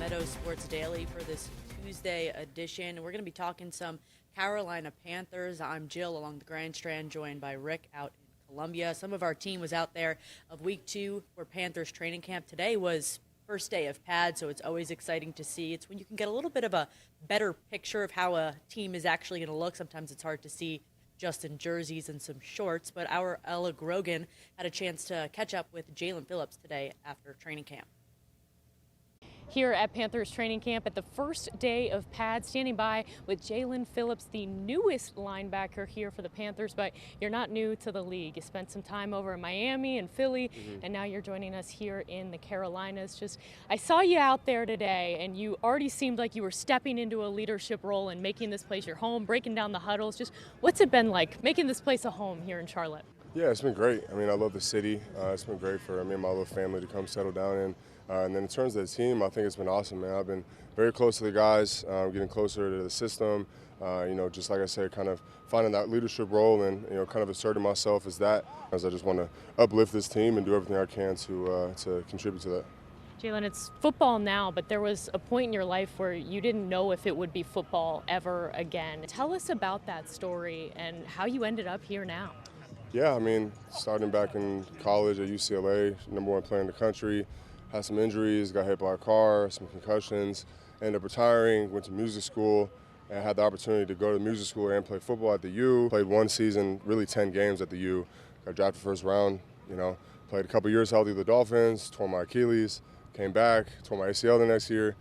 Palmetto Sports Daily for this Tuesday edition. We're going to be talking some Carolina Panthers. I'm Jill along the Grand Strand, joined by Rick out in Columbia. Some of our team was out there of week 2 for Panthers training camp. Today was first day of pad, so it's always exciting to see. It's when you can get a little bit of a better picture of how a team is actually going to look. Sometimes it's hard to see just in jerseys and some shorts, but our Ella Grogan had a chance to catch up with Jalen Phillips today after training camp. Here at Panthers training camp at the first day of pad, standing by with Jalen Phillips, the newest linebacker here for the Panthers, but you're not new to the league. You spent some time over in Miami and Philly, and now you're joining us here in the Carolinas. I saw you out there today, and you already seemed like you were stepping into a leadership role and making this place your home, breaking down the huddles. What's it been like making this place a home here in Charlotte? Yeah, it's been great. I mean, I love the city. It's been great for me and my little family to come settle down in. And then in terms of the team, I think it's been awesome, man. I've been very close to the guys, getting closer to the system. Just like I said, kind of finding that leadership role and, kind of asserting myself as that. As I just want to uplift this team and do everything I can to contribute to that. Jalen, it's football now, but there was a point in your life where you didn't know if it would be football ever again. Tell us about that story and how you ended up here now. Yeah, I mean, starting back in college at UCLA, #1 player in the country, had some injuries, got hit by a car, some concussions, ended up retiring, went to music school, and had the opportunity to go to music school and play football at the U. Played one season, really 10 games at the U. Got drafted first round, played a couple years healthy with the Dolphins, tore my Achilles, came back, tore my ACL the next year.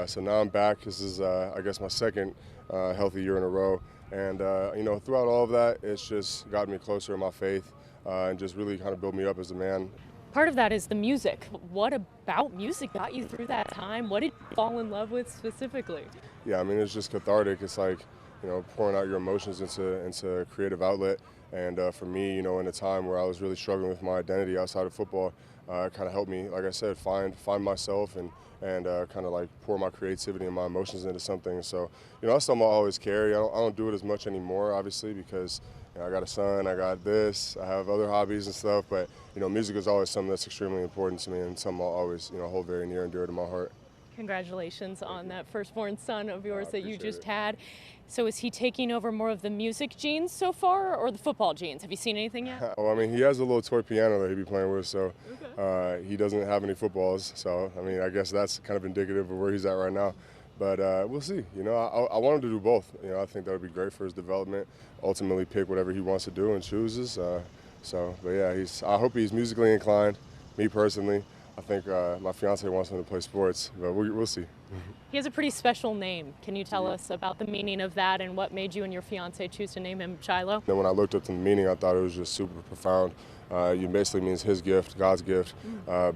So now I'm back. This is, I guess, my second healthy year in a row. And, throughout all of that, it's just gotten me closer in my faith and just really kind of built me up as a man. Part of that is the music. What about music got you through that time? What did you fall in love with specifically? Yeah, I mean, it's just cathartic. It's like, pouring out your emotions into a creative outlet. And for me, in a time where I was really struggling with my identity outside of football, it kind of helped me, like I said, find myself and kind of like pour my creativity and my emotions into something. So, that's something I always carry. I don't do it as much anymore, obviously, because I got a son, I got this, I have other hobbies and stuff. But, music is always something that's extremely important to me and something I'll always, hold very near and dear to my heart. Congratulations on that firstborn son of yours that you just it. had. So is he taking over more of the music genes so far or the football genes? Have you seen anything yet? Well, I mean, he has a little toy piano that he'd be playing with, so he doesn't have any footballs. So, I mean, I guess that's kind of indicative of where he's at right now. But we'll see. I want him to do both. I think that would be great for his development. Ultimately pick whatever he wants to do and chooses. But yeah, I hope he's musically inclined, me personally. I think my fiance wants him to play sports, but we'll see. He has a pretty special name. Can you tell us about the meaning of that and what made you and your fiance choose to name him Shiloh? Then when I looked up the meaning, I thought it was just super profound. It basically means his gift, God's gift,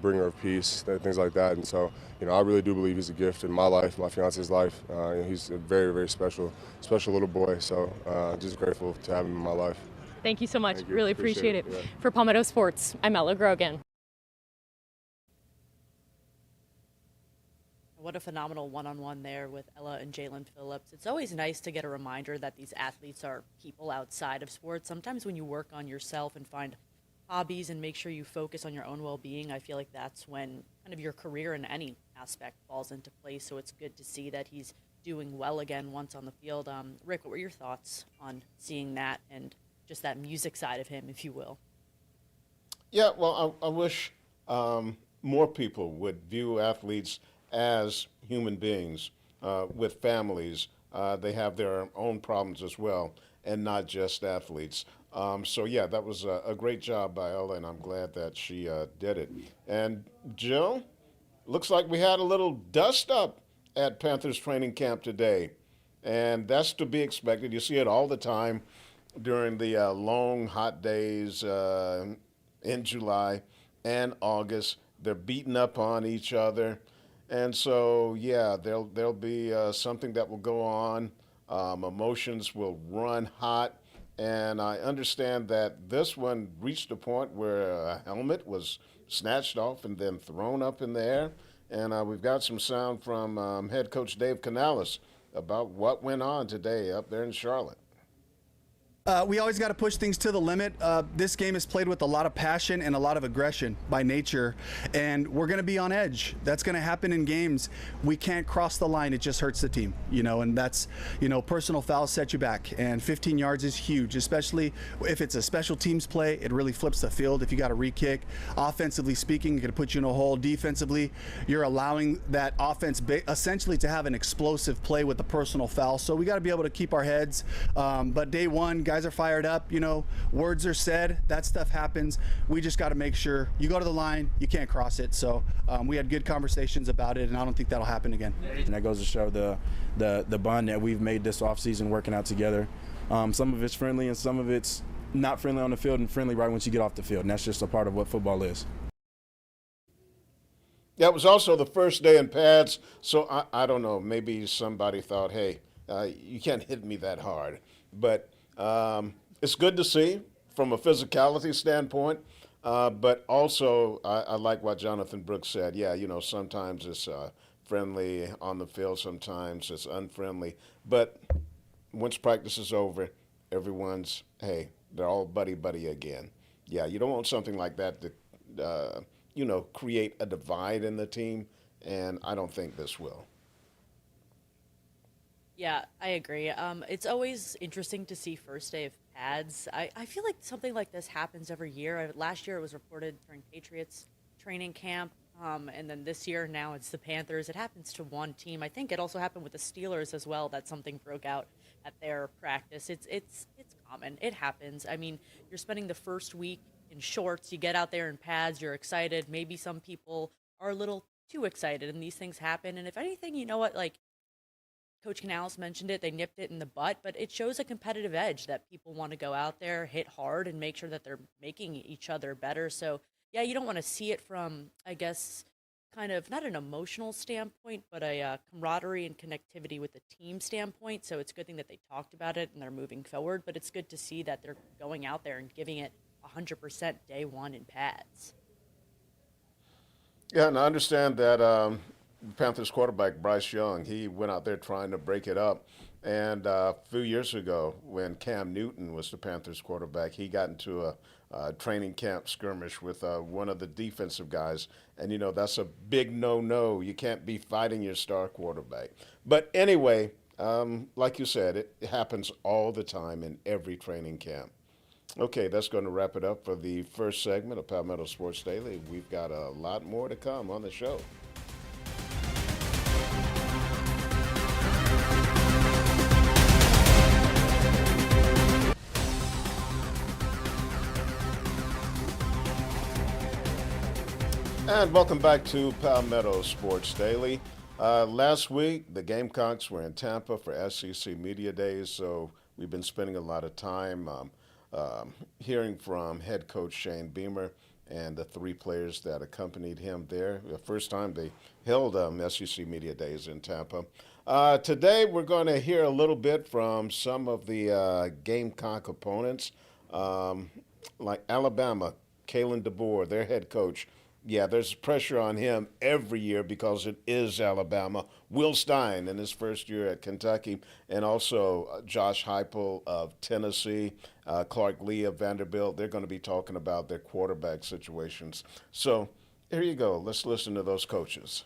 bringer of peace, things like that. And so, I really do believe he's a gift in my life, my fiance's life. He's a very, very special little boy. So just grateful to have him in my life. Thank you so much. Really appreciate it. Yeah. For Palmetto Sports, I'm Ella Grogan. What a phenomenal one-on-one there with Ella and Jalen Phillips. It's always nice to get a reminder that these athletes are people outside of sports. Sometimes when you work on yourself and find hobbies and make sure you focus on your own well-being, I feel like that's when kind of your career in any aspect falls into place. So it's good to see that he's doing well again once on the field. Rick, what were your thoughts on seeing that and just that music side of him, if you will? Yeah, well, I wish more people would view athletes as human beings with families. They have their own problems as well, and not just athletes. So, yeah, that was a great job by Ella, and I'm glad that she did it. And, Jill, looks like we had a little dust-up at Panthers training camp today, and that's to be expected. You see it all the time during the long, hot days in July and August. They're beating up on each other. And so, yeah, there'll be something that will go on. Emotions will run hot. And I understand that this one reached a point where a helmet was snatched off and then thrown up in the air. And we've got some sound from head coach Dave Canales about what went on today up there in Charlotte. We always got to push things to the limit. This game is played with a lot of passion and a lot of aggression by nature, and we're going to be on edge. That's going to happen in games. We can't cross the line. It just hurts the team, and that's, personal fouls set you back, and 15 yards is huge, especially if it's a special teams play. It really flips the field if you got a re-kick. Offensively speaking, it could put you in a hole. Defensively, you're allowing that offense essentially to have an explosive play with the personal foul, so we got to be able to keep our heads. But day one, guys are fired up, words are said, that stuff happens. We just got to make sure you go to the line, you can't cross it. So we had good conversations about it, and I don't think that'll happen again. And that goes to show the bond that we've made this offseason working out together. Some of it's friendly and some of it's not friendly on the field and friendly right once you get off the field, and that's just a part of what football is. That was also the first day in pads, so I don't know, maybe somebody thought, hey, you can't hit me that hard. But it's good to see from a physicality standpoint, but also I like what Jonathan Brooks said. Yeah, sometimes it's friendly on the field, sometimes it's unfriendly. But once practice is over, everyone's, hey, they're all buddy-buddy again. Yeah, you don't want something like that to, create a divide in the team, and I don't think this will. Yeah, I agree. It's always interesting to see first day of pads. I feel like something like this happens every year. Last year it was reported during Patriots training camp, and then this year now it's the Panthers. It happens to one team. I think it also happened with the Steelers as well, that something broke out at their practice. It's common. It happens. I mean, you're spending the first week in shorts. You get out there in pads. You're excited. Maybe some people are a little too excited, and these things happen. And if anything, you know what, like, Coach Canales mentioned it, they nipped it in the butt, but it shows a competitive edge that people want to go out there, hit hard, and make sure that they're making each other better. So, yeah, you don't want to see it from, I guess, kind of not an emotional standpoint, but a camaraderie and connectivity with the team standpoint. So it's a good thing that they talked about it and they're moving forward, but it's good to see that they're going out there and giving it 100% day one in pads. Yeah, and I understand that Panthers quarterback Bryce Young, he went out there trying to break it up. And a few years ago, when Cam Newton was the Panthers quarterback, he got into a training camp skirmish with one of the defensive guys. And, that's a big no-no. You can't be fighting your star quarterback. But anyway, like you said, it happens all the time in every training camp. Okay, that's going to wrap it up for the first segment of Palmetto Sports Daily. We've got a lot more to come on the show. And welcome back to Palmetto Sports Daily. Last week, the Gamecocks were in Tampa for SEC Media Days, so we've been spending a lot of time hearing from head coach Shane Beamer and the three players that accompanied him there. The first time they held SEC Media Days in Tampa. Today, we're going to hear a little bit from some of the Gamecock opponents, like Alabama, Kalen DeBoer, their head coach. Yeah, there's pressure on him every year because it is Alabama. Will Stein in his first year at Kentucky, and also Josh Heupel of Tennessee, Clark Lee of Vanderbilt. They're going to be talking about their quarterback situations. So here you go. Let's listen to those coaches.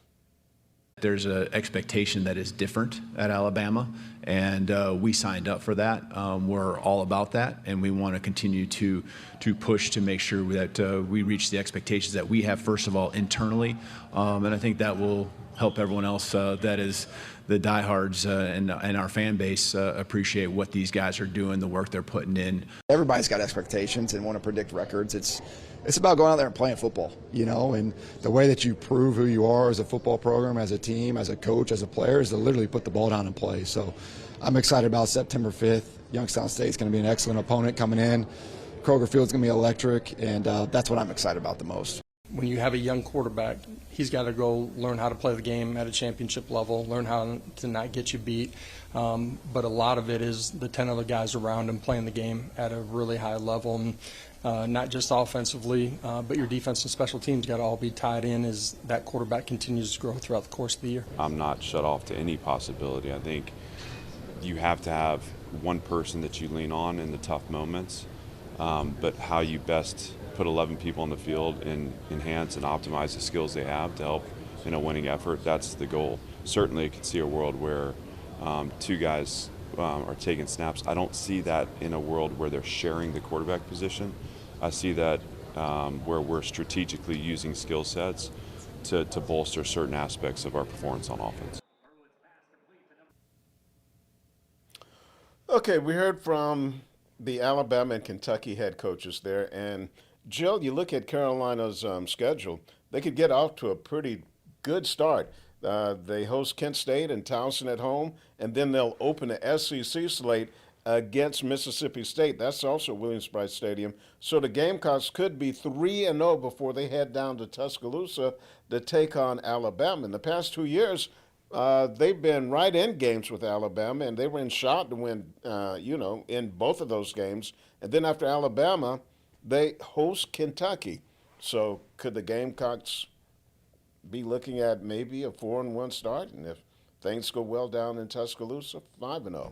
There's an expectation that is different at Alabama, and we signed up for that. We're all about that, and we want to continue to push to make sure that we reach the expectations that we have, first of all, internally, and I think that will help everyone else that is the diehards and our fan base appreciate what these guys are doing, the work they're putting in. Everybody's got expectations and want to predict records. It's about going out there and playing football, and the way that you prove who you are as a football program, as a team, as a coach, as a player is to literally put the ball down and play. So I'm excited about September 5th. Youngstown State's going to be an excellent opponent coming in. Kroger Field's going to be electric, and that's what I'm excited about the most. When you have a young quarterback, he's got to go learn how to play the game at a championship level, learn how to not get you beat. But a lot of it is the 10 other guys around him playing the game at a really high level. And not just offensively, but your defense and special teams got to all be tied in as that quarterback continues to grow throughout the course of the year. I'm not shut off to any possibility. I think you have to have one person that you lean on in the tough moments, but how you best put 11 people on the field and enhance and optimize the skills they have to help in a winning effort, that's the goal. Certainly I could see a world where two guys are taking snaps. I don't see that in a world where they're sharing the quarterback position. I see that where we're strategically using skill sets to bolster certain aspects of our performance on offense. Okay, we heard from the Alabama and Kentucky head coaches there. And, Jill, you look at Carolina's schedule, they could get off to a pretty good start. They host Kent State and Towson at home, and then they'll open the SEC slate against Mississippi State. That's also Williams-Brice Stadium. So the Gamecocks could be 3-0 before they head down to Tuscaloosa to take on Alabama. In the past 2 years, they've been right in games with Alabama, and they were in shot to win, in both of those games. And then after Alabama, they host Kentucky. So could the Gamecocks be looking at maybe a 4-1 start? And if things go well down in Tuscaloosa, 5-0.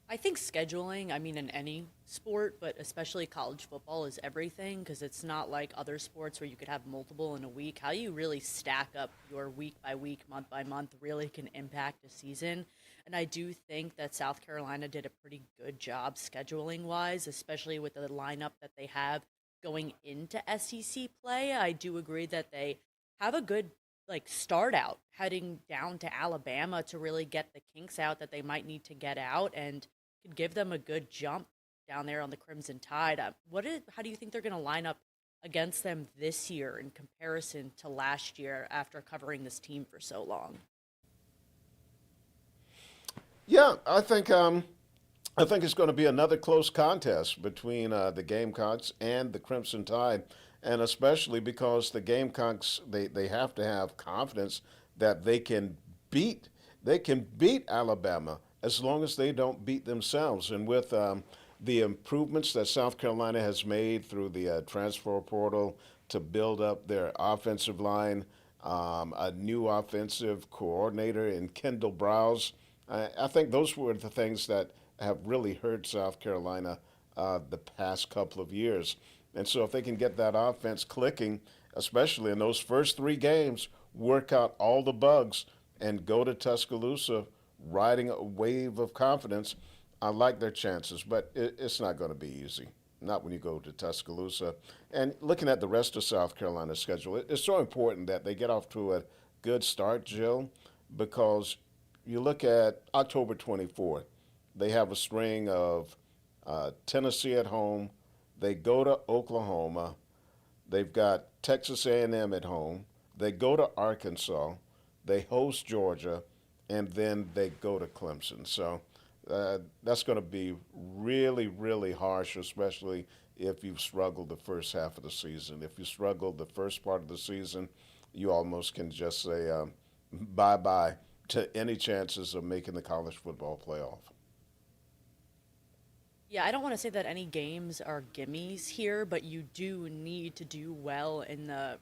I think scheduling, in any sport, but especially college football, is everything, because it's not like other sports where you could have multiple in a week. How you really stack up your week by week, month by month really can impact a season. And I do think that South Carolina did a pretty good job scheduling-wise, especially with the lineup that they have going into SEC play. I do agree that they have a good start out heading down to Alabama to really get the kinks out that they might need to get out, and could give them a good jump down there on the Crimson Tide. How do you think they're going to line up against them this year in comparison to last year after covering this team for so long? Yeah, I think it's going to be another close contest between the Gamecocks and the Crimson Tide, and especially because the Gamecocks they have to have confidence that they can beat Alabama as long as they don't beat themselves. And with the improvements that South Carolina has made through the transfer portal to build up their offensive line, a new offensive coordinator in Kendall Browse, I think those were the things that have really hurt South Carolina the past couple of years. And so if they can get that offense clicking, especially in those first 3 games, work out all the bugs and go to Tuscaloosa riding a wave of confidence, I like their chances. But it's not going to be easy, not when you go to Tuscaloosa. And looking at the rest of South Carolina's schedule, it's so important that they get off to a good start, Jill, because you look at October 24th, they have a string of Tennessee at home. They go to Oklahoma. They've got Texas A&M at home. They go to Arkansas. They host Georgia, and then they go to Clemson. So that's going to be really, really harsh, especially if you've struggled the first half of the season. If you struggled the first part of the season, you almost can just say bye-bye to any chances of making the college football playoff. Yeah, I don't want to say that any games are gimmies here, but you do need to do well in the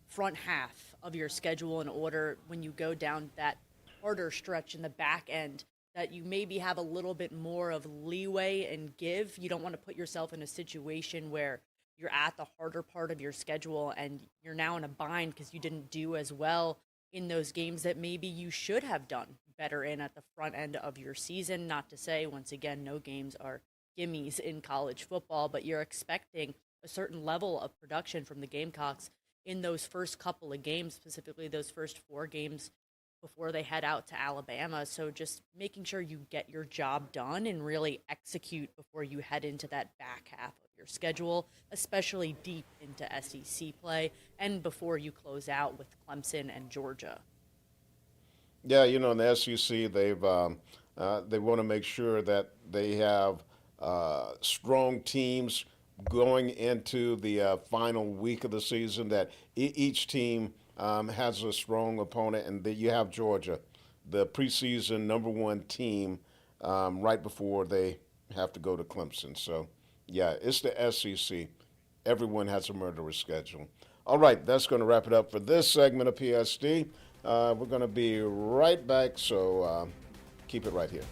front half of your schedule in order when you go down that harder stretch in the back end that you maybe have a little bit more of leeway and give. You don't want to put yourself in a situation where you're at the harder part of your schedule and you're now in a bind because you didn't do as well in those games that maybe you should have done better in at the front end of your season. Not to say, once again, no games are gimmies in college football, but you're expecting a certain level of production from the Gamecocks in those first couple of games, specifically those first 4 games before they head out to Alabama. So just making sure you get your job done and really execute before you head into that back half of your schedule, especially deep into SEC play and before you close out with Clemson and Georgia. Yeah, in the SEC, they want to make sure that they have strong teams going into the final week of the season, that each team has a strong opponent, and that you have Georgia, the preseason number 1 team, right before they have to go to Clemson. So, yeah, it's the SEC. Everyone has a murderous schedule. All right, that's going to wrap it up for this segment of PSD. We're going to be right back, so keep it right here.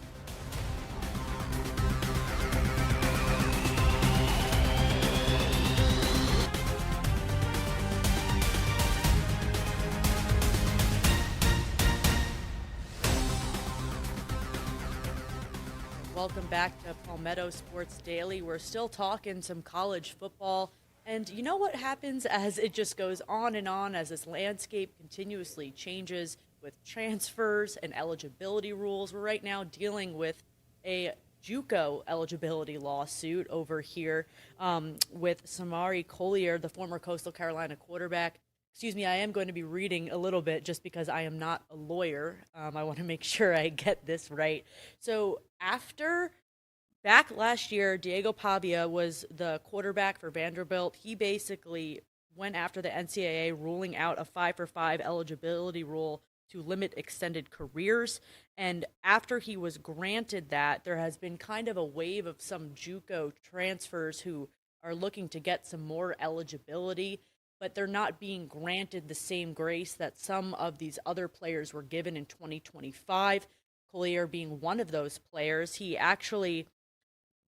Welcome back to Palmetto Sports Daily. We're still talking some college football. And you know what happens as it just goes on and on, as this landscape continuously changes with transfers and eligibility rules? We're right now dealing with a JUCO eligibility lawsuit over here with Samari Collier, the former Coastal Carolina quarterback. Excuse me, I am going to be reading a little bit just because I am not a lawyer. I want to make sure I get this right. So back last year, Diego Pavia was the quarterback for Vanderbilt. He basically went after the NCAA ruling out a 5-for-5 eligibility rule to limit extended careers. And after he was granted that, there has been kind of a wave of some JUCO transfers who are looking to get some more eligibility, but they're not being granted the same grace that some of these other players were given in 2025. Collier being one of those players. He actually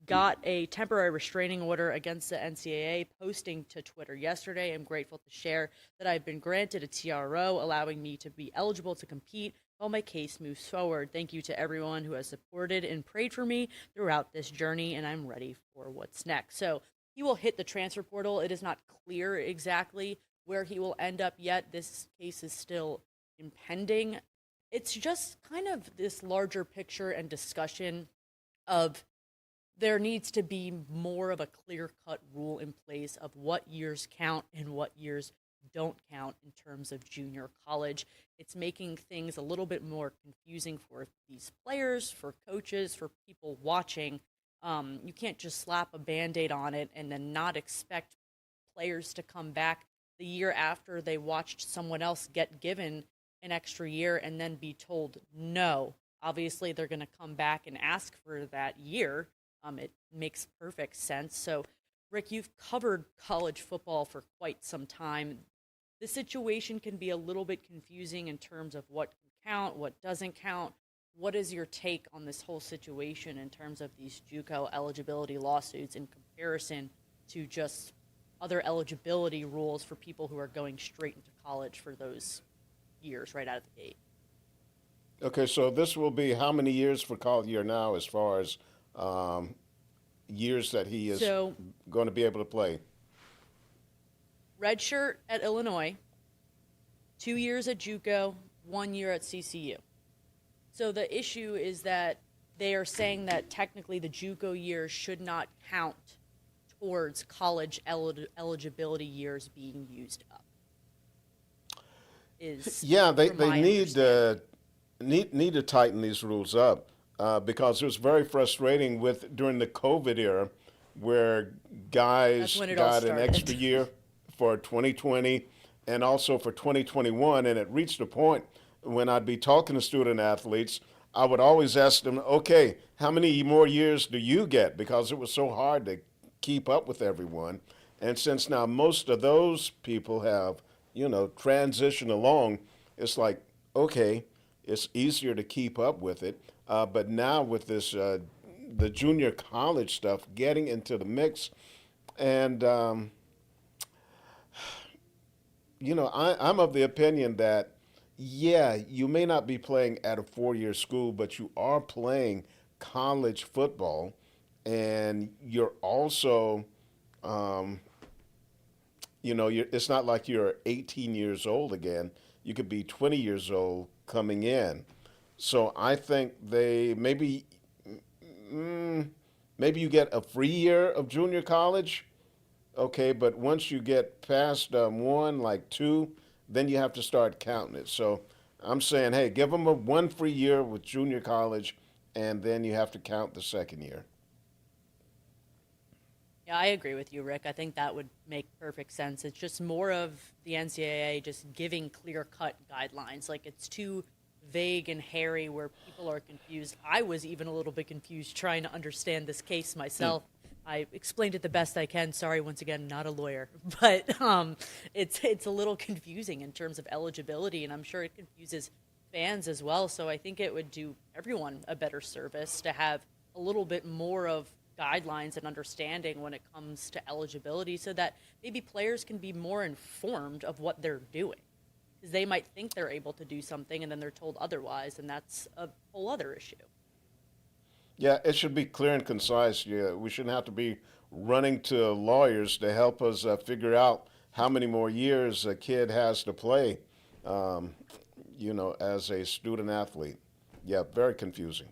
got a temporary restraining order against the NCAA, posting to Twitter yesterday. I'm grateful to share that I've been granted a TRO, allowing me to be eligible to compete while my case moves forward. Thank you to everyone who has supported and prayed for me throughout this journey, and I'm ready for what's next. So he will hit the transfer portal. It is not clear exactly where he will end up yet. This case is still impending. It's just kind of this larger picture and discussion of there needs to be more of a clear-cut rule in place of what years count and what years don't count in terms of junior college. It's making things a little bit more confusing for these players, for coaches, for people watching. You can't just slap a Band-Aid on it and then not expect players to come back the year after they watched someone else get given an extra year and then be told no. Obviously, they're going to come back and ask for that year. It makes perfect sense. So, Rick, you've covered college football for quite some time. The situation can be a little bit confusing in terms of what can count, what doesn't count. What is your take on this whole situation in terms of these JUCO eligibility lawsuits in comparison to just other eligibility rules for people who are going straight into college for those years right out of the gate? Okay, so this will be how many years for Collier now as far as years that he is going to be able to play? Redshirt at Illinois, 2 years at JUCO, 1 year at CCU. So the issue is that they are saying that technically the JUCO years should not count towards college eligibility years being used up. They need to tighten these rules up because it was very frustrating during the COVID era where guys got an extra year for 2020 and also for 2021, and it reached a point when I'd be talking to student athletes, I would always ask them, okay, how many more years do you get? Because it was so hard to keep up with everyone. And since now most of those people have, transitioned along, it's like, okay, it's easier to keep up with it. But now with this, the junior college stuff getting into the mix, and, I'm of the opinion that, you may not be playing at a four-year school, but you are playing college football, and you're also, it's not like you're 18 years old again. You could be 20 years old coming in. So I think maybe you get a free year of junior college, okay, but once you get past one, like two, then you have to start counting it. So I'm saying, hey, give them one free year with junior college, and then you have to count the second year. Yeah, I agree with you, Rick. I think that would make perfect sense. It's just more of the NCAA just giving clear-cut guidelines. Like, it's too vague and hairy where people are confused. I was even a little bit confused trying to understand this case myself I explained it the best I can. Sorry, once again, not a lawyer, but it's a little confusing in terms of eligibility, and I'm sure it confuses fans as well. So I think it would do everyone a better service to have a little bit more of guidelines and understanding when it comes to eligibility, so that maybe players can be more informed of what they're doing, because they might think they're able to do something and then they're told otherwise, and that's a whole other issue. Yeah, it should be clear and concise. Yeah, we shouldn't have to be running to lawyers to help us figure out how many more years a kid has to play, as a student athlete. Yeah, very confusing.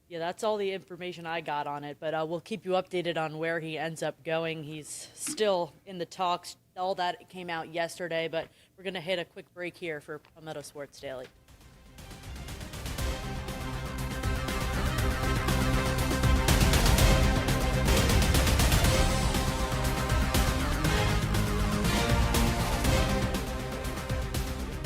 Yeah, that's all the information I got on it, but we'll keep you updated on where he ends up going. He's still in the talks. All that came out yesterday, but we're going to hit a quick break here for Palmetto Sports Daily.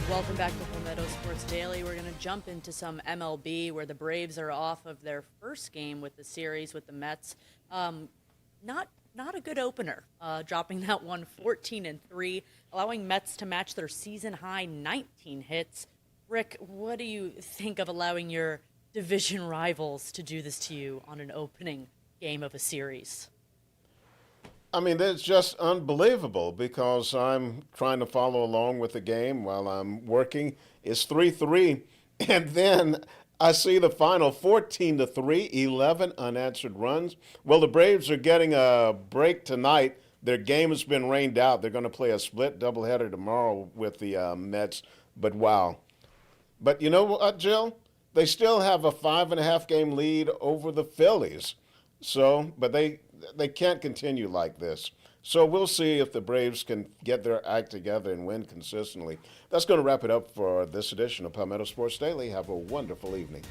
Welcome back to Palmetto Sports Daily. We're going to jump into some MLB, where the Braves are off of their first game with the series with the Mets. Not a good opener, dropping that one 14-3, allowing Mets to match their season-high 19 hits. Rick, what do you think of allowing your division rivals to do this to you on an opening game of a series? I mean, that's just unbelievable, because I'm trying to follow along with the game while I'm working. It's 3-3, and then I see the final 14-3, 11 unanswered runs. Well, the Braves are getting a break tonight. Their game has been rained out. They're going to play a split doubleheader tomorrow with the Mets. But wow. But you know what, Jill? They still have a 5.5 game lead over the Phillies. So, but they can't continue like this. So we'll see if the Braves can get their act together and win consistently. That's going to wrap it up for this edition of Palmetto Sports Daily. Have a wonderful evening.